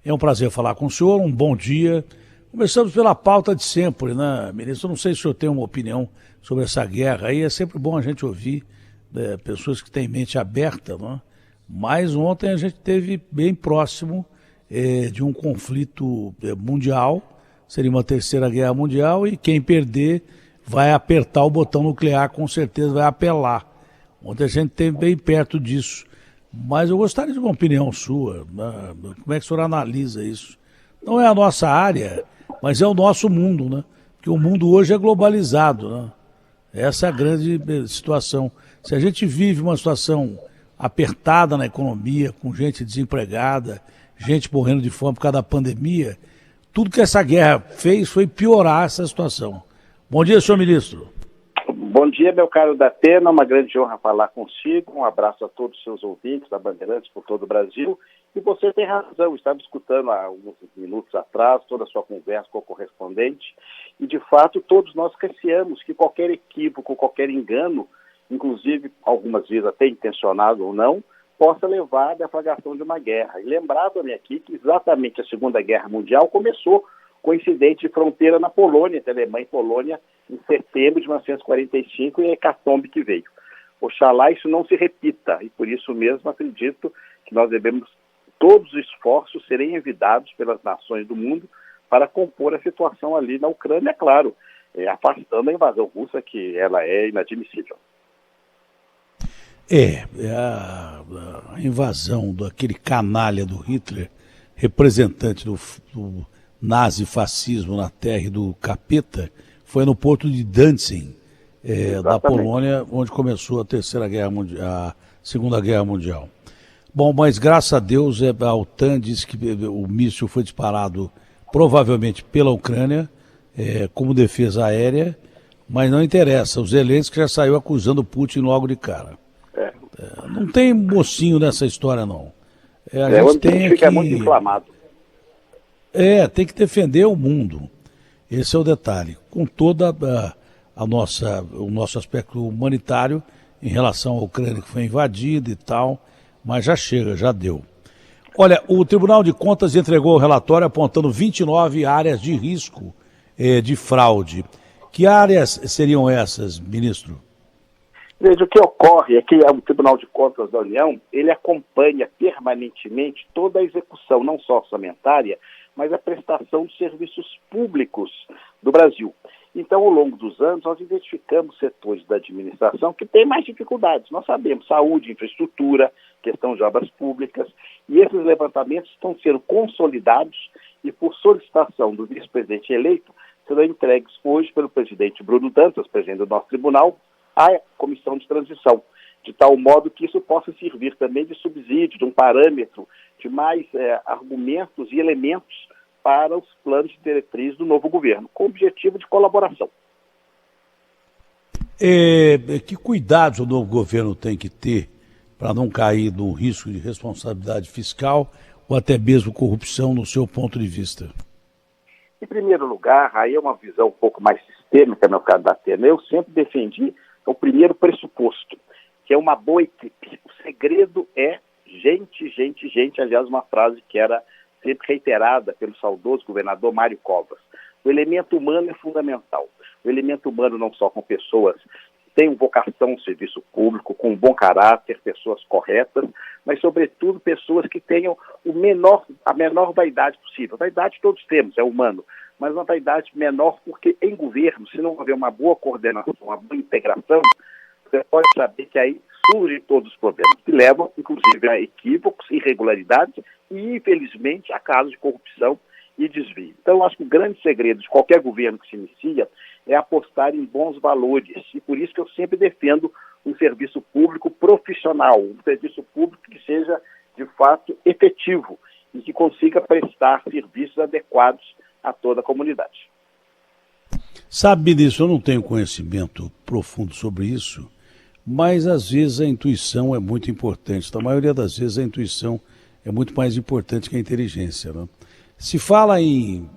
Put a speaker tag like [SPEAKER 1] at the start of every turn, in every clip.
[SPEAKER 1] É um prazer falar com o senhor, um bom dia. Começamos pela pauta de sempre, né, ministro? Eu não sei se o senhor tem uma opinião sobre essa guerra aí, é sempre bom a gente ouvir pessoas que têm mente aberta, né? Mas ontem a gente esteve bem próximo de um conflito mundial, seria uma terceira guerra mundial, e quem perder vai apertar o botão nuclear, com certeza vai apelar. Ontem a gente esteve bem perto disso. Mas eu gostaria de uma opinião sua, né? Como é que o senhor analisa isso? Não é a nossa área, mas é o nosso mundo, né? Porque o mundo hoje é globalizado, né? Essa é a grande situação. Se a gente vive uma situação apertada na economia, com gente desempregada, gente morrendo de fome por causa da pandemia, tudo que essa guerra fez foi piorar essa situação. Bom dia, senhor ministro.
[SPEAKER 2] Bom dia, meu caro Datena, uma grande honra falar consigo, um abraço a todos os seus ouvintes da Bandeirantes por todo o Brasil, e você tem razão, estava escutando há alguns minutos atrás toda a sua conversa com o correspondente, e de fato todos nós receamos que qualquer equívoco, qualquer engano, inclusive algumas vezes até intencionado ou não, possa levar à deflagração de uma guerra. E lembrar também aqui que exatamente a Segunda Guerra Mundial começou com o incidente de fronteira na Polônia, entre Alemanha e Polônia, em setembro de 1945, e a hecatombe que veio. Oxalá isso não se repita, e por isso mesmo acredito que nós devemos, todos os esforços serem envidados pelas nações do mundo para compor a situação ali na Ucrânia, é claro, afastando a invasão russa, que ela é inadmissível.
[SPEAKER 1] A invasão daquele canalha do Hitler, representante do nazifascismo na terra do capeta, foi no porto de Danzig, da Polônia, onde começou a Segunda Guerra Mundial. Bom, mas graças a Deus a OTAN disse que o míssil foi disparado provavelmente pela Ucrânia, como defesa aérea, mas não interessa, o Zelensky já saiu acusando o Putin logo de cara. Não tem mocinho nessa história, não. A gente tem que...
[SPEAKER 2] é muito inflamado.
[SPEAKER 1] Tem que defender o mundo. Esse é o detalhe. Com toda o nosso aspecto humanitário em relação à Ucrânia, que foi invadida e tal, mas já chega, já deu. Olha, o Tribunal de Contas entregou o relatório apontando 29 áreas de risco de fraude. Que áreas seriam essas, ministro?
[SPEAKER 2] Veja, o que ocorre é que o Tribunal de Contas da União, ele acompanha permanentemente toda a execução, não só orçamentária, mas a prestação de serviços públicos do Brasil. Então, ao longo dos anos, nós identificamos setores da administração que têm mais dificuldades. Nós sabemos, saúde, infraestrutura, questão de obras públicas, e esses levantamentos estão sendo consolidados e, por solicitação do vice-presidente eleito, serão entregues hoje pelo presidente Bruno Dantas, presidente do nosso tribunal, à comissão de transição, de tal modo que isso possa servir também de subsídio, de um parâmetro, de mais argumentos e elementos para os planos de diretriz do novo governo, com o objetivo de colaboração.
[SPEAKER 1] Que cuidados o novo governo tem que ter para não cair no risco de responsabilidade fiscal ou até mesmo corrupção, no seu ponto de vista?
[SPEAKER 2] Em primeiro lugar, aí é uma visão um pouco mais sistêmica, meu caro Datena. Eu sempre defendi o primeiro pressuposto, que é uma boa equipe. O segredo é gente, aliás, uma frase que era sempre reiterada pelo saudoso governador Mário Covas. O elemento humano é fundamental. O elemento humano não só com pessoas que tenham vocação ao serviço público, com um bom caráter, pessoas corretas, mas, sobretudo, pessoas que tenham a menor vaidade possível. Vaidade todos temos, é humano, mas uma vaidade menor, porque em governo, se não houver uma boa coordenação, uma boa integração, você pode saber que aí surgem todos os problemas, que levam, inclusive, a equívocos, irregularidades e, infelizmente, a casos de corrupção e desvio. Então, eu acho que o grande segredo de qualquer governo que se inicia é apostar em bons valores, e por isso que eu sempre defendo um serviço público profissional, um serviço público que seja, de fato, efetivo e que consiga prestar serviços adequados a toda a comunidade.
[SPEAKER 1] Sabe, ministro, eu não tenho conhecimento profundo sobre isso, mas às vezes a intuição é muito importante. Na maioria das vezes a intuição é muito mais importante que a inteligência, né? Se fala em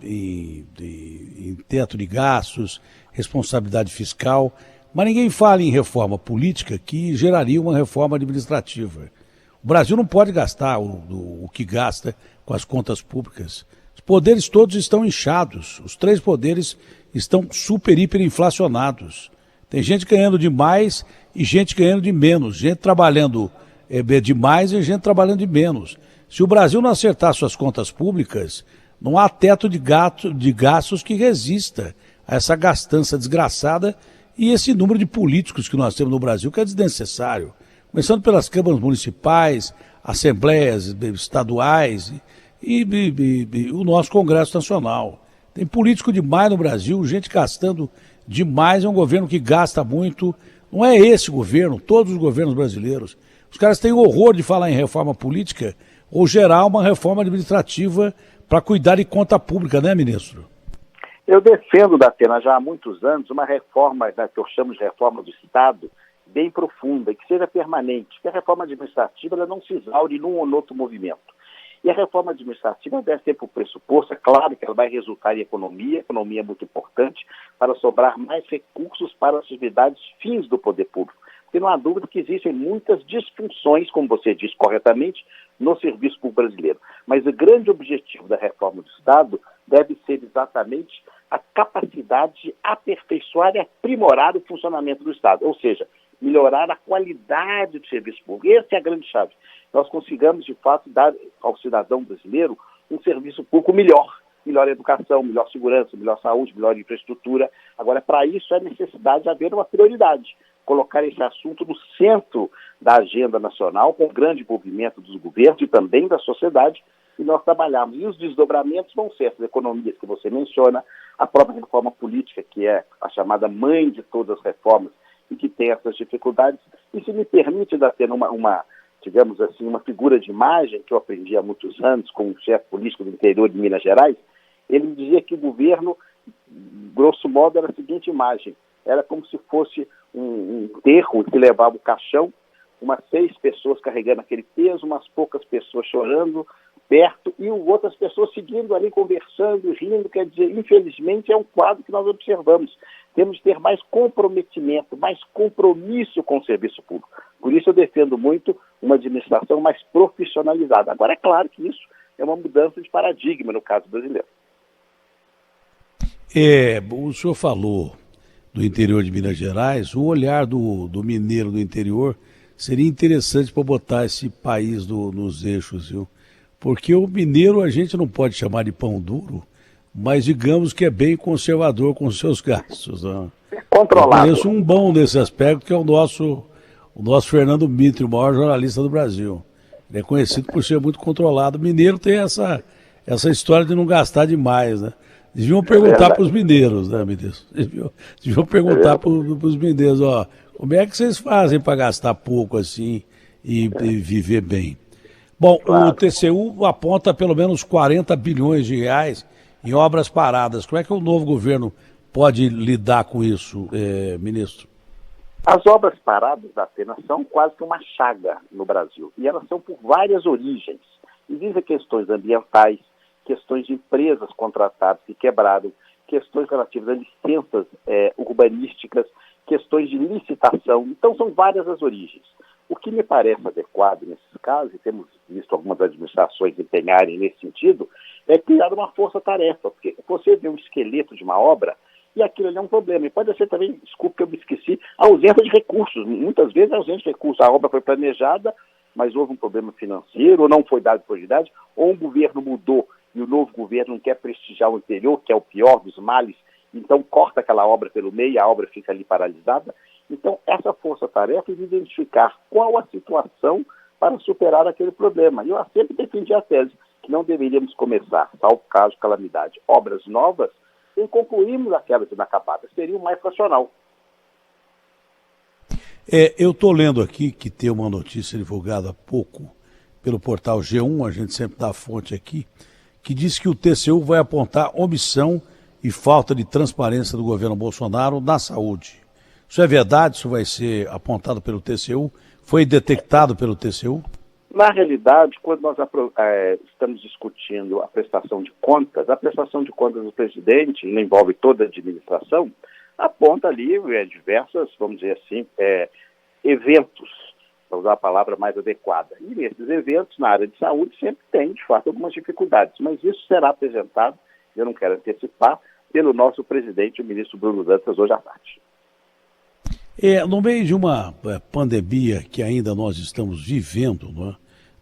[SPEAKER 1] teto de gastos, responsabilidade fiscal, mas ninguém fala em reforma política que geraria uma reforma administrativa. O Brasil não pode gastar o que gasta com as contas públicas. Os poderes todos estão inchados. Os três poderes estão super, hiper inflacionados. Tem gente ganhando de mais e gente ganhando de menos. Gente trabalhando de mais e gente trabalhando de menos. Se o Brasil não acertar suas contas públicas, não há teto de gastos que resista a essa gastança desgraçada e esse número de políticos que nós temos no Brasil, que é desnecessário. Começando pelas câmaras municipais, assembleias estaduais e o nosso Congresso Nacional. Tem político demais no Brasil, gente gastando demais, é um governo que gasta muito. Não é esse governo, todos os governos brasileiros. Os caras têm horror de falar em reforma política ou gerar uma reforma administrativa para cuidar de conta pública, né, ministro?
[SPEAKER 2] Eu defendo, Datena, já há muitos anos, uma reforma, né, que eu chamo de reforma do Estado, bem profunda, e que seja permanente, que a reforma administrativa ela não se exaure num ou outro movimento. E a reforma administrativa deve ter por pressuposto, é claro que ela vai resultar em economia é muito importante, para sobrar mais recursos para as atividades fins do poder público. Porque não há dúvida que existem muitas disfunções, como você disse corretamente, no serviço público brasileiro. Mas o grande objetivo da reforma do Estado deve ser exatamente a capacidade de aperfeiçoar e aprimorar o funcionamento do Estado, ou seja, melhorar a qualidade do serviço público. Essa é a grande chave. Nós consigamos, de fato, dar ao cidadão brasileiro um serviço público melhor educação, melhor segurança, melhor saúde, melhor infraestrutura. Agora, para isso é necessidade de haver uma prioridade, colocar esse assunto no centro da agenda nacional, com grande envolvimento dos governos e também da sociedade, e nós trabalharmos. E os desdobramentos vão ser essas economias que você menciona, a própria reforma política, que é a chamada mãe de todas as reformas, e que tem essas dificuldades. E se me permite, ter digamos assim, uma figura de imagem que eu aprendi há muitos anos com um chefe político do interior de Minas Gerais, ele dizia que o governo, grosso modo, era a seguinte imagem: era como se fosse um enterro que levava o caixão, umas 6 pessoas carregando aquele peso, umas poucas pessoas chorando perto e outras pessoas seguindo ali, conversando, rindo. Quer dizer, infelizmente é um quadro que nós observamos. Temos de ter mais comprometimento, mais compromisso com o serviço público. Por isso eu defendo muito uma administração mais profissionalizada. Agora, é claro que isso é uma mudança de paradigma no caso brasileiro.
[SPEAKER 1] O senhor falou do interior de Minas Gerais, o olhar do mineiro do interior seria interessante para botar esse país nos eixos, viu? Porque o mineiro a gente não pode chamar de pão duro, mas digamos que é bem conservador com os seus gastos. Né?
[SPEAKER 2] É controlado.
[SPEAKER 1] Eu conheço um bom nesse aspecto, que é o nosso Fernando Mitre, o maior jornalista do Brasil. Ele é conhecido por ser muito controlado. O mineiro tem essa história de não gastar demais, né? Deviam perguntar para os mineiros, né, ministro? Deviam perguntar para os mineiros, ó, como é que vocês fazem para gastar pouco assim e viver bem? Bom, claro. O TCU aponta pelo menos 40 bilhões de reais em obras paradas. Como é que o novo governo pode lidar com isso, ministro?
[SPEAKER 2] As obras paradas da Atena são quase que uma chaga no Brasil. E elas são por várias origens. Existem questões ambientais, questões de empresas contratadas que quebraram, questões relativas a licenças urbanísticas, questões de licitação. Então, são várias as origens. O que me parece adequado nesses casos, e temos visto algumas administrações empenharem nesse sentido, é criar uma força-tarefa, porque você vê um esqueleto de uma obra e aquilo ali é um problema. E pode ser também, desculpe que eu me esqueci, a ausência de recursos. Muitas vezes a ausência de recursos. A obra foi planejada, mas houve um problema financeiro, ou não foi dado prioridade, ou um governo mudou e o novo governo não quer prestigiar o anterior, que é o pior dos males, então corta aquela obra pelo meio e a obra fica ali paralisada. Então, essa força-tarefa é de identificar qual a situação para superar aquele problema. E eu sempre defendi a tese que não deveríamos começar, salvo caso de calamidade, obras novas, sem concluirmos aquelas inacabadas. Seria o mais racional.
[SPEAKER 1] Eu estou lendo aqui que tem uma notícia divulgada há pouco pelo portal G1, a gente sempre dá a fonte aqui, que diz que o TCU vai apontar omissão e falta de transparência do governo Bolsonaro na saúde. Isso é verdade? Isso vai ser apontado pelo TCU? Foi detectado pelo TCU?
[SPEAKER 2] Na realidade, quando nós estamos discutindo a prestação de contas do presidente, e envolve toda a administração, aponta ali diversas, vamos dizer assim, eventos para usar a palavra mais adequada. E nesses eventos, na área de saúde, sempre tem, de fato, algumas dificuldades, mas isso será apresentado, eu não quero antecipar, pelo nosso presidente, o ministro Bruno Dantas, hoje à tarde.
[SPEAKER 1] No meio de uma pandemia que ainda nós estamos vivendo, não é?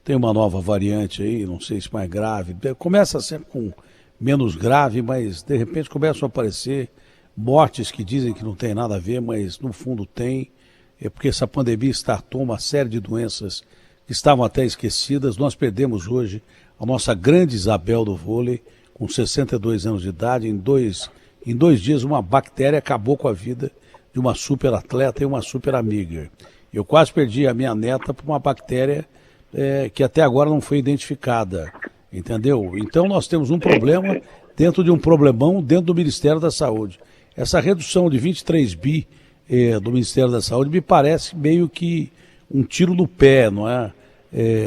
[SPEAKER 1] Tem uma nova variante aí, não sei se mais grave, começa sempre com menos grave, mas de repente começam a aparecer mortes que dizem que não tem nada a ver, mas no fundo tem, porque essa pandemia startou uma série de doenças que estavam até esquecidas. Nós perdemos hoje a nossa grande Isabel do vôlei, com 62 anos de idade. Em dois dias uma bactéria acabou com a vida de uma super atleta e uma super amiga. Eu quase perdi a minha neta por uma bactéria que até agora não foi identificada, entendeu? Então nós temos um problema dentro de um problemão dentro do Ministério da Saúde. Essa redução de 23 bi do Ministério da Saúde me parece meio que um tiro no pé, não é?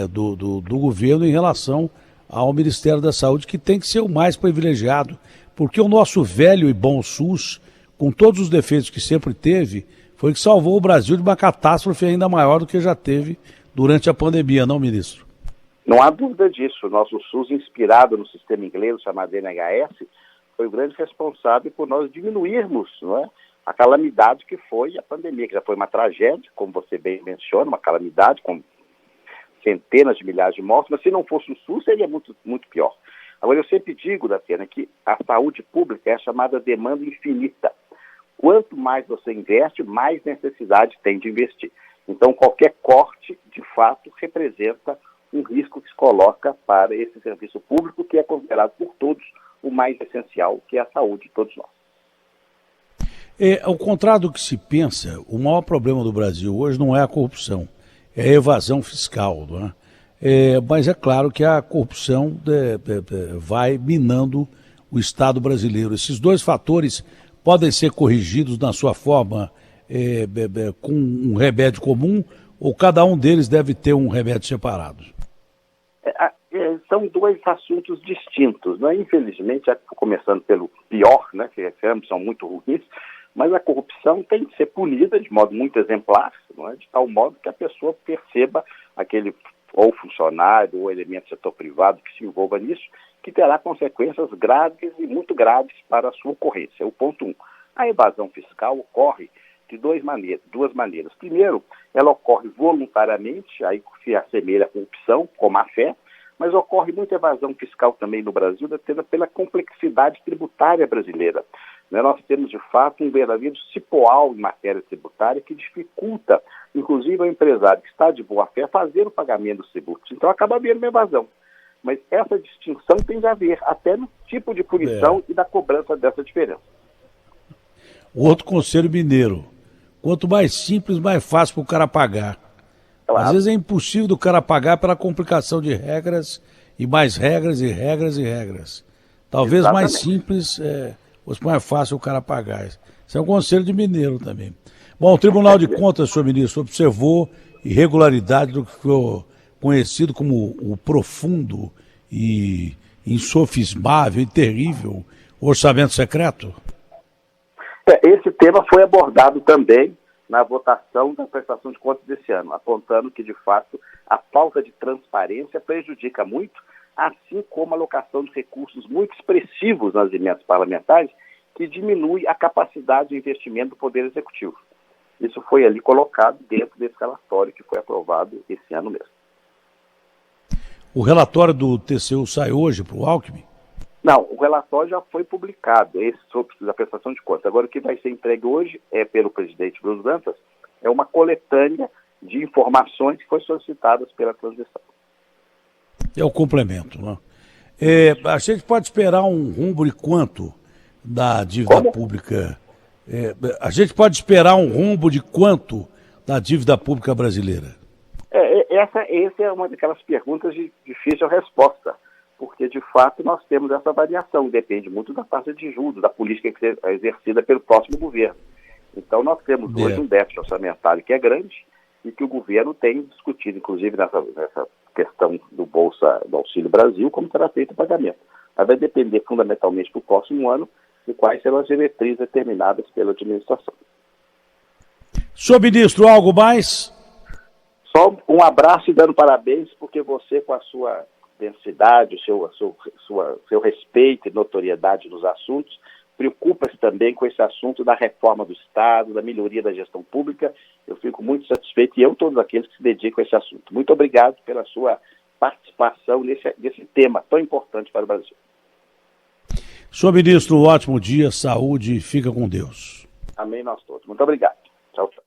[SPEAKER 1] Do governo em relação ao Ministério da Saúde, que tem que ser o mais privilegiado, porque o nosso velho e bom SUS, com todos os defeitos que sempre teve, foi que salvou o Brasil de uma catástrofe ainda maior do que já teve durante a pandemia, não, ministro?
[SPEAKER 2] Não há dúvida disso. O nosso SUS, inspirado no sistema inglês chamado NHS, foi o grande responsável por nós diminuirmos, não é, a calamidade que foi a pandemia, que já foi uma tragédia, como você bem menciona, uma calamidade com centenas de milhares de mortes, mas se não fosse o SUS seria muito, muito pior. Agora, eu sempre digo, Datena, que a saúde pública é a chamada demanda infinita. Quanto mais você investe, mais necessidade tem de investir. Então, qualquer corte, de fato, representa um risco que se coloca para esse serviço público, que é considerado por todos o mais essencial, que é a saúde de todos nós.
[SPEAKER 1] Ao contrário do que se pensa, o maior problema do Brasil hoje não é a corrupção, é a evasão fiscal, não é? Mas é claro que a corrupção vai minando o Estado brasileiro. Esses dois fatores podem ser corrigidos na sua forma com um remédio comum, ou cada um deles deve ter um remédio separado?
[SPEAKER 2] São dois assuntos distintos, né? Infelizmente, começando pelo pior, né, que ambos são muito ruins, mas a corrupção tem que ser punida de modo muito exemplar, não é? De tal modo que a pessoa perceba aquele ou funcionário ou elemento do setor privado que se envolva nisso, que terá consequências graves e muito graves para a sua ocorrência. É o ponto 1. A evasão fiscal ocorre de duas maneiras. Primeiro, ela ocorre voluntariamente, aí se assemelha à corrupção, com má fé, mas ocorre muita evasão fiscal também no Brasil, pela complexidade tributária brasileira. Nós temos, de fato, um verdadeiro cipoal em matéria tributária que dificulta, inclusive, ao empresário que está de boa fé fazer o pagamento dos tributos. Então, acaba havendo uma evasão. Mas essa distinção tem de haver, até no tipo de punição e da cobrança dessa diferença.
[SPEAKER 1] O outro conselho mineiro: quanto mais simples, mais fácil para o cara pagar. Claro. Às vezes é impossível do cara pagar pela complicação de regras, e mais regras, e regras, e regras. Talvez mais simples fosse mais fácil o cara pagar. Isso é um conselho de mineiro também. Bom, o Tribunal de Contas, senhor ministro, observou irregularidade do que foi conhecido como o profundo e insofismável e terrível orçamento secreto?
[SPEAKER 2] Esse tema foi abordado também na votação da prestação de contas desse ano, apontando que, de fato, a falta de transparência prejudica muito, assim como a alocação de recursos muito expressivos nas emendas parlamentares, que diminui a capacidade de investimento do Poder Executivo. Isso foi ali colocado dentro desse relatório que foi aprovado esse ano mesmo.
[SPEAKER 1] O relatório do TCU sai hoje para o Alckmin?
[SPEAKER 2] Não, o relatório já foi publicado, esse sobre a prestação de contas. Agora, o que vai ser entregue hoje pelo presidente Bruno Dantas é uma coletânea de informações que foi solicitadas pela transição.
[SPEAKER 1] É o complemento, né? A gente pode esperar um rumbo de quanto da dívida pública? A gente pode esperar um rumbo de quanto da dívida pública brasileira?
[SPEAKER 2] Essa é uma daquelas perguntas de difícil resposta, porque, de fato, nós temos essa variação, depende muito da taxa de juros, da política que é exercida pelo próximo governo. Então, nós temos hoje um déficit orçamentário que é grande e que o governo tem discutido, inclusive nessa questão do Auxílio Brasil, como será feito o pagamento. Mas vai depender fundamentalmente do próximo ano de quais serão as diretrizes determinadas pela administração.
[SPEAKER 1] Senhor ministro, algo mais?
[SPEAKER 2] Só um abraço e dando parabéns, porque você, com a sua densidade, seu respeito e notoriedade nos assuntos, preocupa-se também com esse assunto da reforma do Estado, da melhoria da gestão pública. Eu fico muito satisfeito, e eu, todos aqueles que se dedicam a esse assunto. Muito obrigado pela sua participação nesse tema tão importante para o Brasil.
[SPEAKER 1] Senhor ministro, um ótimo dia, saúde e fica com Deus.
[SPEAKER 2] Amém, nós todos. Muito obrigado. Tchau, tchau.